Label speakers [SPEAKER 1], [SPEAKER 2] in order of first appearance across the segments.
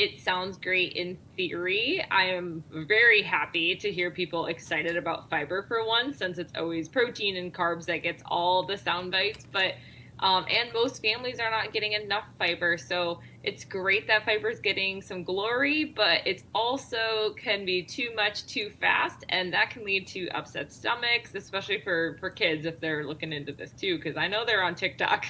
[SPEAKER 1] It sounds great in theory. I am very happy to hear people excited about fiber for one, since it's always protein and carbs that gets all the sound bites. But and most families are not getting enough fiber, so it's great that fiber is getting some glory, but it's also can be too much too fast, and that can lead to upset stomachs, especially for kids if they're looking into this too, because I know they're on TikTok.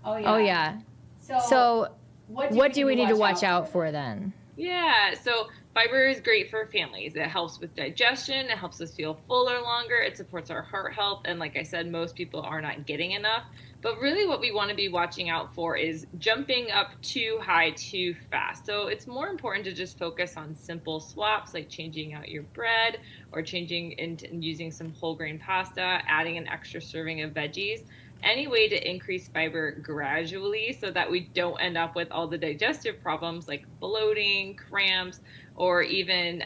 [SPEAKER 2] Oh
[SPEAKER 3] Oh,
[SPEAKER 2] yeah.
[SPEAKER 3] yeah.
[SPEAKER 2] So
[SPEAKER 3] So what do we need to watch out for then?
[SPEAKER 1] Yeah, so fiber is great for families. It helps with digestion, it helps us feel fuller longer, it supports our heart health, and like I said, most people are not getting enough. But really, what we want to be watching out for is jumping up too high too fast. So it's more important to just focus on simple swaps like changing out your bread or changing into and using some whole grain pasta, adding an extra serving of veggies, any way to increase fiber gradually so that we don't end up with all the digestive problems like bloating, cramps, or even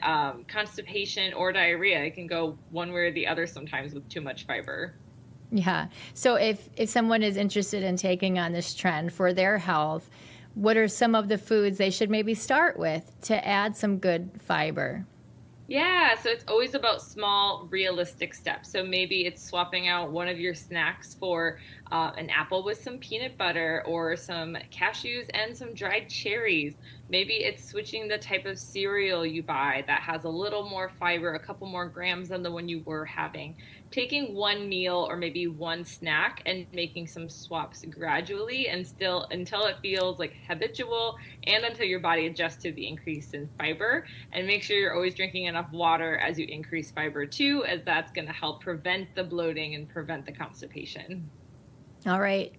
[SPEAKER 1] constipation or diarrhea. It can go one way or the other sometimes with too much fiber.
[SPEAKER 3] Yeah. So if someone is interested in taking on this trend for their health, what are some of the foods they should maybe start with to add some good fiber?
[SPEAKER 1] Yeah, so it's always about small, realistic steps. So maybe it's swapping out one of your snacks for an apple with some peanut butter or some cashews and some dried cherries. Maybe it's switching the type of cereal you buy that has a little more fiber, a couple more grams than the one you were having. Taking one meal or maybe one snack and making some swaps gradually and still until it feels like habitual and until your body adjusts to the increase in fiber. And make sure you're always drinking enough water as you increase fiber too, as that's going to help prevent the bloating and prevent the constipation.
[SPEAKER 3] All right.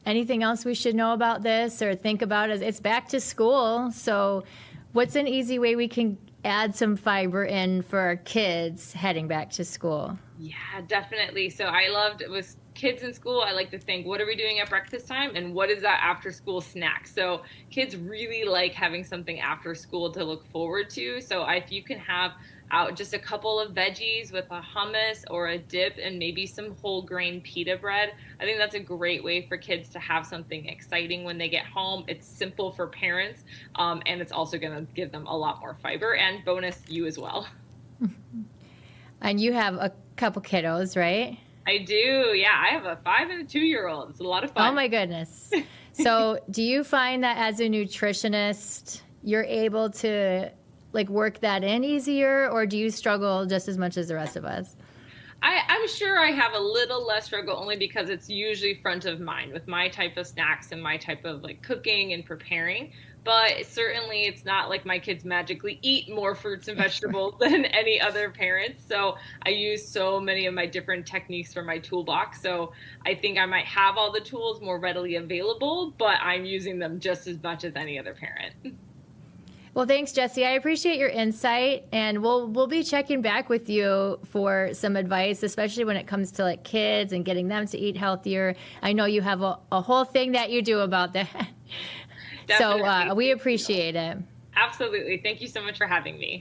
[SPEAKER 3] Anything else we should know about this or think about as it's back to school? So what's an easy way we can add some fiber in for our kids heading back to school?
[SPEAKER 1] Yeah, definitely. So I loved with kids in school, I like to think, what are we doing at breakfast time and what is that after school snack? So kids really like having something after school to look forward to. So if you can have out just a couple of veggies with a hummus or a dip and maybe some whole grain pita bread, I think that's a great way for kids to have something exciting when they get home. It's simple for parents, and it's also going to give them a lot more fiber and bonus you as well.
[SPEAKER 3] And you have a couple kiddos, right?
[SPEAKER 1] I do. Yeah, I have a 5 and a 2-year-old. It's a lot of fun.
[SPEAKER 3] Oh my goodness. So do you find that as a nutritionist, you're able to like work that in easier, or do you struggle just as much as the rest of us?
[SPEAKER 1] I'm sure I have a little less struggle only because it's usually front of mind with my type of snacks and my type of like cooking and preparing. But certainly it's not like my kids magically eat more fruits and vegetables than any other parents. So I use so many of my different techniques for my toolbox. So I think I might have all the tools more readily available, but I'm using them just as much as any other parent.
[SPEAKER 3] Well, thanks, Jessie. I appreciate your insight, and we'll be checking back with you for some advice, especially when it comes to like kids and getting them to eat healthier. I know you have a whole thing that you do about that. So we appreciate it.
[SPEAKER 1] Absolutely. Thank you so much for having me.